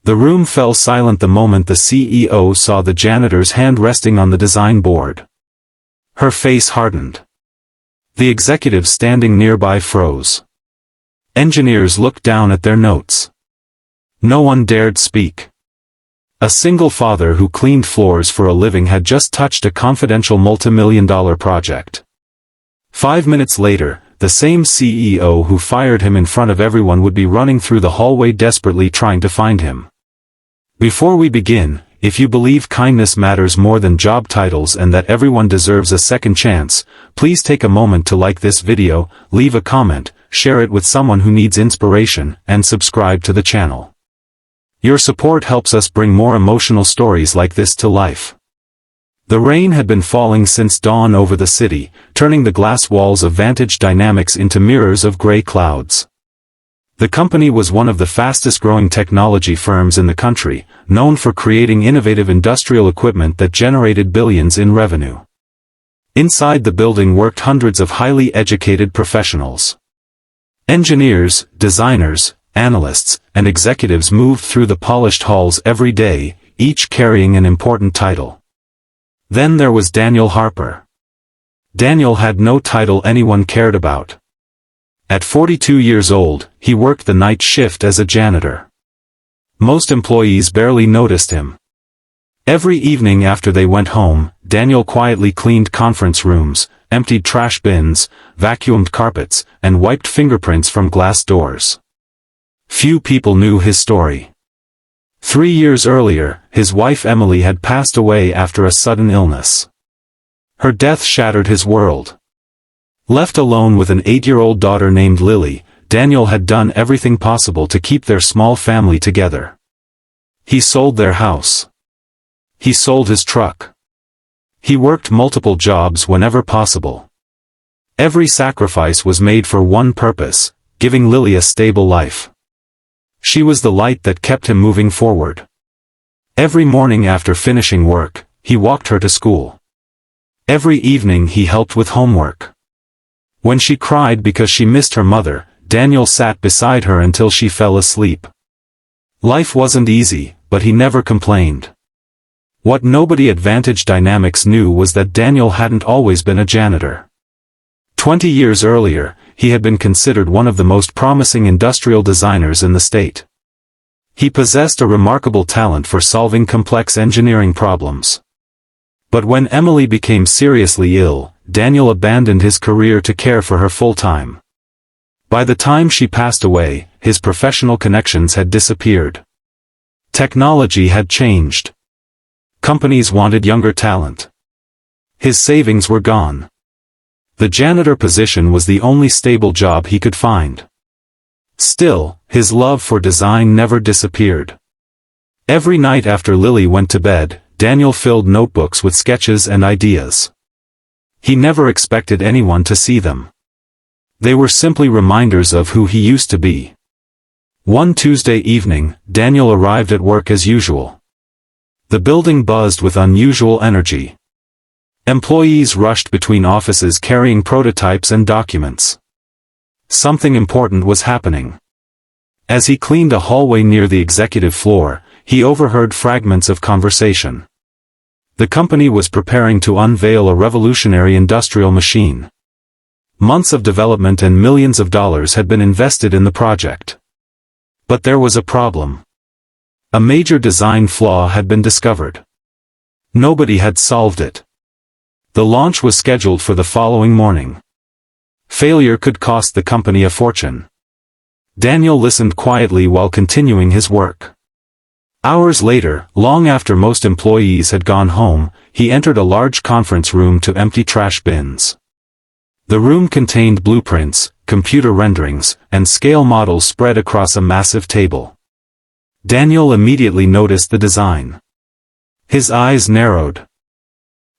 The room fell silent the moment the CEO saw the janitor's hand resting on the design board. Her face hardened. The executives standing nearby froze. Engineers looked down at their notes. No one dared speak. A single father who cleaned floors for a living had just touched a confidential multi-million-dollar project. 5 minutes later, the same CEO who fired him in front of everyone would be running through the hallway desperately trying to find him. Before we begin, if you believe kindness matters more than job titles and that everyone deserves a second chance, please take a moment to like this video, leave a comment, share it with someone who needs inspiration, and subscribe to the channel. Your support helps us bring more emotional stories like this to life. The rain had been falling since dawn over the city, turning the glass walls of Vantage Dynamics into mirrors of gray clouds. The company was one of the fastest-growing technology firms in the country, known for creating innovative industrial equipment that generated billions in revenue. Inside the building worked hundreds of highly educated professionals. Engineers, designers, analysts, and executives moved through the polished halls every day, each carrying an important title. Then there was Daniel Harper. Daniel had no title anyone cared about. At 42 years old, he worked the night shift as a janitor. Most employees barely noticed him. Every evening after they went home, Daniel quietly cleaned conference rooms, emptied trash bins, vacuumed carpets, and wiped fingerprints from glass doors. Few people knew his story. 3 years earlier, his wife Emily had passed away after a sudden illness. Her death shattered his world. Left alone with an 8-year-old daughter named Lily, Daniel had done everything possible to keep their small family together. He sold their house. He sold his truck. He worked multiple jobs whenever possible. Every sacrifice was made for one purpose, giving Lily a stable life. She was the light that kept him moving forward. Every morning after finishing work, he walked her to school. Every evening he helped with homework. When she cried because she missed her mother, Daniel sat beside her until she fell asleep. Life wasn't easy, but he never complained. What nobody at Vantage Dynamics knew was that Daniel hadn't always been a janitor. 20 years earlier, he had been considered one of the most promising industrial designers in the state. He possessed a remarkable talent for solving complex engineering problems. But when Emily became seriously ill, Daniel abandoned his career to care for her full-time. By the time she passed away, his professional connections had disappeared. Technology had changed. Companies wanted younger talent. His savings were gone. The janitor position was the only stable job he could find. Still, his love for design never disappeared. Every night after Lily went to bed, Daniel filled notebooks with sketches and ideas. He never expected anyone to see them. They were simply reminders of who he used to be. One Tuesday evening, Daniel arrived at work as usual. The building buzzed with unusual energy. Employees rushed between offices carrying prototypes and documents. Something important was happening. As he cleaned a hallway near the executive floor, he overheard fragments of conversation. The company was preparing to unveil a revolutionary industrial machine. Months of development and millions of dollars had been invested in the project. But there was a problem. A major design flaw had been discovered. Nobody had solved it. The launch was scheduled for the following morning. Failure could cost the company a fortune. Daniel listened quietly while continuing his work. Hours later, long after most employees had gone home, he entered a large conference room to empty trash bins. The room contained blueprints, computer renderings, and scale models spread across a massive table. Daniel immediately noticed the design. His eyes narrowed.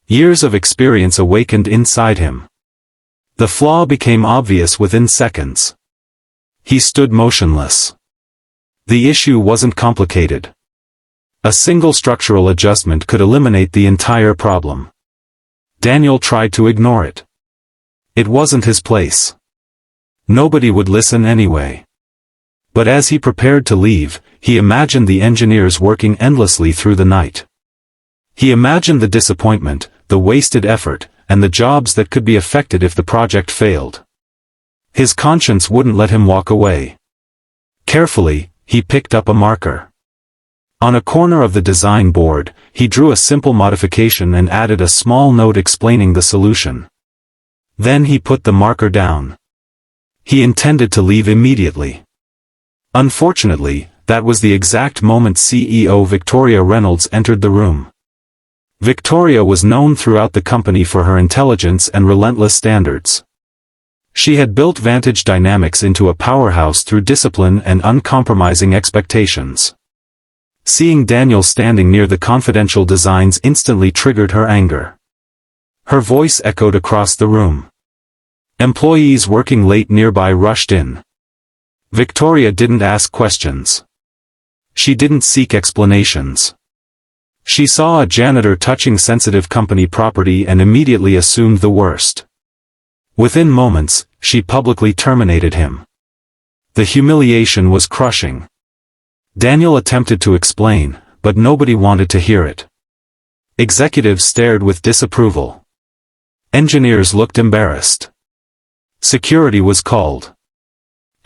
Years of experience awakened inside him. The flaw became obvious within seconds. He stood motionless. The issue wasn't complicated. A single structural adjustment could eliminate the entire problem. Daniel tried to ignore it. It wasn't his place. Nobody would listen anyway. But as he prepared to leave, he imagined the engineers working endlessly through the night. He imagined the disappointment, the wasted effort, and the jobs that could be affected if the project failed. His conscience wouldn't let him walk away. Carefully, he picked up a marker. On a corner of the design board, he drew a simple modification and added a small note explaining the solution. Then he put the marker down. He intended to leave immediately. Unfortunately, that was the exact moment CEO Victoria Reynolds entered the room. Victoria was known throughout the company for her intelligence and relentless standards. She had built Vantage Dynamics into a powerhouse through discipline and uncompromising expectations. Seeing Daniel standing near the confidential designs instantly triggered her anger. Her voice echoed across the room. Employees working late nearby rushed in. Victoria didn't ask questions. She didn't seek explanations. She saw a janitor touching sensitive company property and immediately assumed the worst. Within moments, she publicly terminated him. The humiliation was crushing. Daniel attempted to explain, but nobody wanted to hear it. Executives stared with disapproval. Engineers looked embarrassed. Security was called.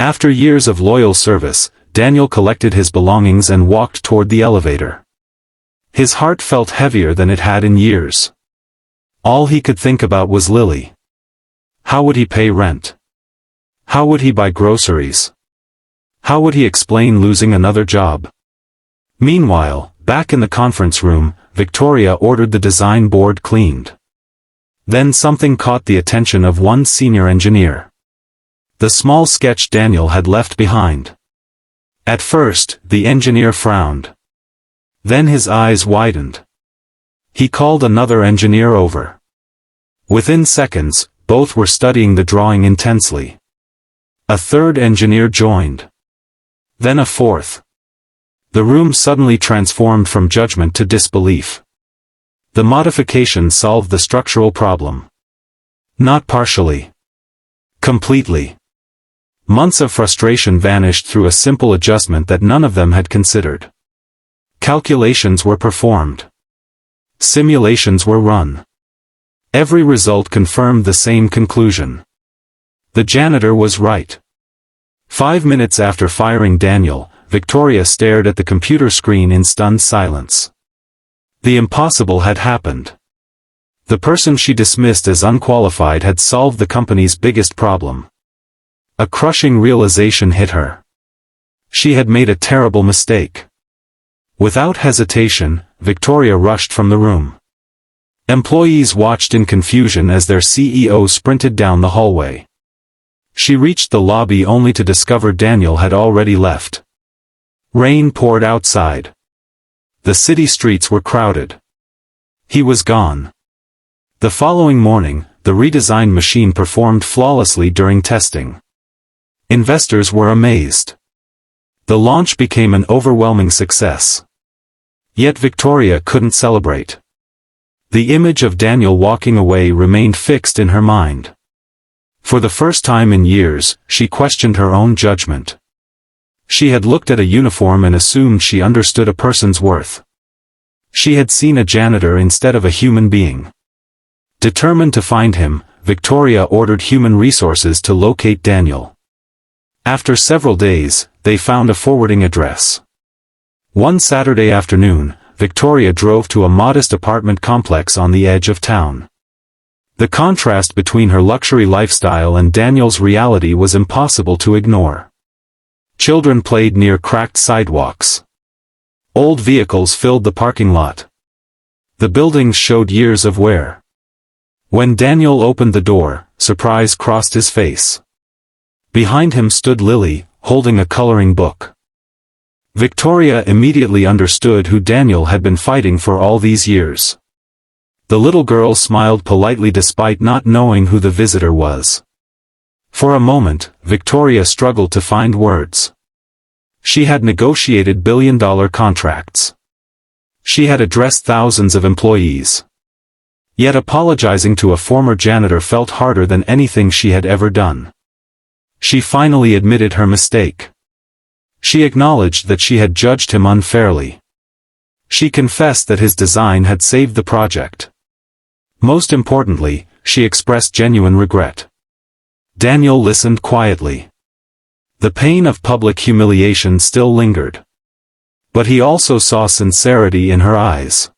After years of loyal service, Daniel collected his belongings and walked toward the elevator. His heart felt heavier than it had in years. All he could think about was Lily. How would he pay rent? How would he buy groceries? How would he explain losing another job? Meanwhile, back in the conference room, Victoria ordered the design board cleaned. Then something caught the attention of one senior engineer. The small sketch Daniel had left behind. At first, the engineer frowned. Then his eyes widened. He called another engineer over. Within seconds, both were studying the drawing intensely. A third engineer joined. Then a fourth. The room suddenly transformed from judgment to disbelief. The modification solved the structural problem. Not partially. Completely. Months of frustration vanished through a simple adjustment that none of them had considered. Calculations were performed. Simulations were run. Every result confirmed the same conclusion. The janitor was right. 5 minutes after firing Daniel, Victoria stared at the computer screen in stunned silence. The impossible had happened. The person she dismissed as unqualified had solved the company's biggest problem. A crushing realization hit her. She had made a terrible mistake. Without hesitation, Victoria rushed from the room. Employees watched in confusion as their CEO sprinted down the hallway. She reached the lobby only to discover Daniel had already left. Rain poured outside. The city streets were crowded. He was gone. The following morning, the redesigned machine performed flawlessly during testing. Investors were amazed. The launch became an overwhelming success. Yet Victoria couldn't celebrate. The image of Daniel walking away remained fixed in her mind. For the first time in years, she questioned her own judgment. She had looked at a uniform and assumed she understood a person's worth. She had seen a janitor instead of a human being. Determined to find him, Victoria ordered human resources to locate Daniel. After several days, they found a forwarding address. One Saturday afternoon, Victoria drove to a modest apartment complex on the edge of town. The contrast between her luxury lifestyle and Daniel's reality was impossible to ignore. Children played near cracked sidewalks. Old vehicles filled the parking lot. The buildings showed years of wear. When Daniel opened the door, surprise crossed his face. Behind him stood Lily, holding a coloring book. Victoria immediately understood who Daniel had been fighting for all these years. The little girl smiled politely despite not knowing who the visitor was. For a moment, Victoria struggled to find words. She had negotiated billion-dollar contracts. She had addressed thousands of employees. Yet apologizing to a former janitor felt harder than anything she had ever done. She finally admitted her mistake. She acknowledged that she had judged him unfairly. She confessed that his design had saved the project. Most importantly, she expressed genuine regret. Daniel listened quietly. The pain of public humiliation still lingered. But he also saw sincerity in her eyes.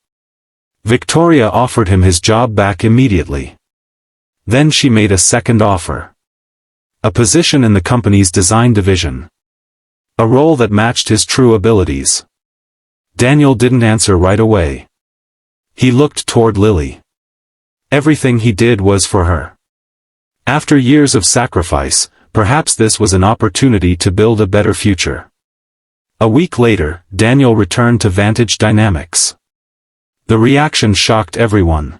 Victoria offered him his job back immediately. Then she made a second offer. A position in the company's design division. A role that matched his true abilities. Daniel didn't answer right away. He looked toward Lily. Everything he did was for her. After years of sacrifice, perhaps this was an opportunity to build a better future. A week later, Daniel returned to Vantage Dynamics. The reaction shocked everyone.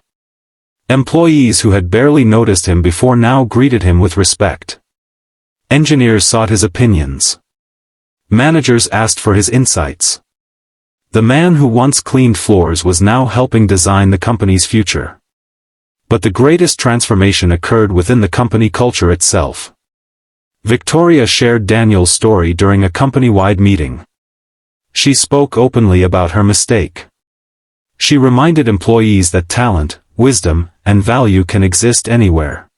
Employees who had barely noticed him before now greeted him with respect. Engineers sought his opinions. Managers asked for his insights. The man who once cleaned floors was now helping design the company's future. But the greatest transformation occurred within the company culture itself. Victoria shared Daniel's story during a company-wide meeting. She spoke openly about her mistake. She reminded employees that talent, wisdom, and value can exist anywhere.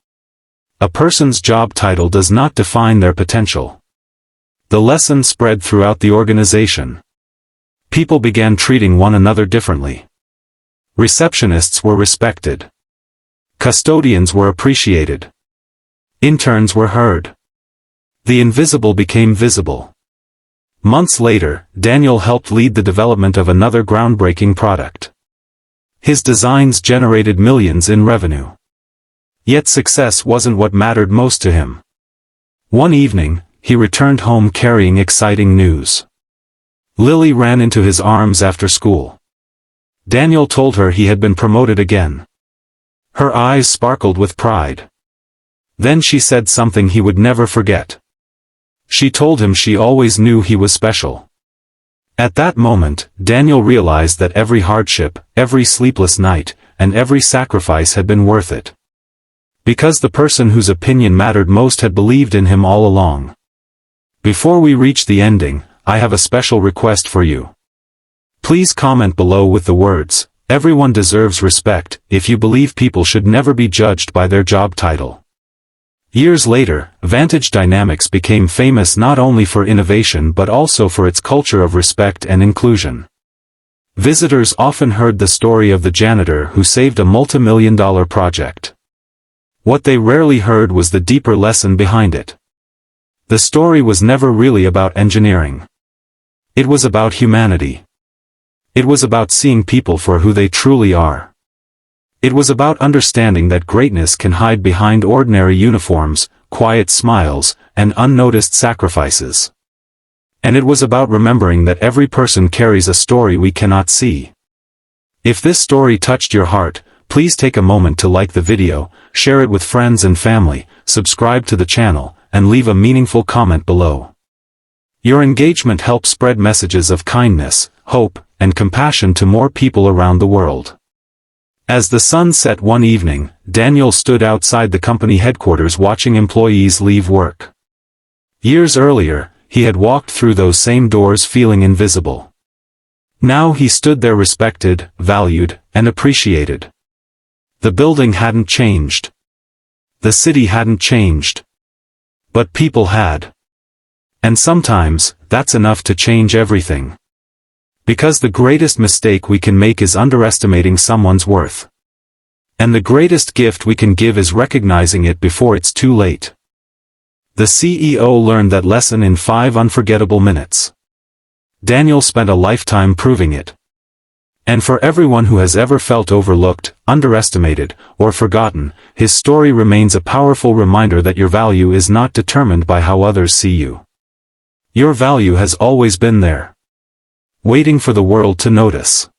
A person's job title does not define their potential. The lesson spread throughout the organization. People began treating one another differently. Receptionists were respected. Custodians were appreciated. Interns were heard. The invisible became visible. Months later, Daniel helped lead the development of another groundbreaking product. His designs generated millions in revenue. Yet success wasn't what mattered most to him. One evening, he returned home carrying exciting news. Lily ran into his arms after school. Daniel told her he had been promoted again. Her eyes sparkled with pride. Then she said something he would never forget. She told him she always knew he was special. At that moment, Daniel realized that every hardship, every sleepless night, and every sacrifice had been worth it. Because the person whose opinion mattered most had believed in him all along. Before we reach the ending, I have a special request for you. Please comment below with the words, "Everyone deserves respect," if you believe people should never be judged by their job title. Years later, Vantage Dynamics became famous not only for innovation but also for its culture of respect and inclusion. Visitors often heard the story of the janitor who saved a multi-million-dollar project. What they rarely heard was the deeper lesson behind it. The story was never really about engineering. It was about humanity. It was about seeing people for who they truly are. It was about understanding that greatness can hide behind ordinary uniforms, quiet smiles, and unnoticed sacrifices. And it was about remembering that every person carries a story we cannot see. If this story touched your heart, please take a moment to like the video, share it with friends and family, subscribe to the channel, and leave a meaningful comment below. Your engagement helps spread messages of kindness, hope, and compassion to more people around the world. As the sun set one evening, Daniel stood outside the company headquarters watching employees leave work. Years earlier, he had walked through those same doors feeling invisible. Now he stood there respected, valued, and appreciated. The building hadn't changed. The city hadn't changed. But people had. And sometimes, that's enough to change everything. Because the greatest mistake we can make is underestimating someone's worth. And the greatest gift we can give is recognizing it before it's too late. The CEO learned that lesson in 5 unforgettable minutes. Daniel spent a lifetime proving it. And for everyone who has ever felt overlooked, underestimated, or forgotten, his story remains a powerful reminder that your value is not determined by how others see you. Your value has always been there, waiting for the world to notice.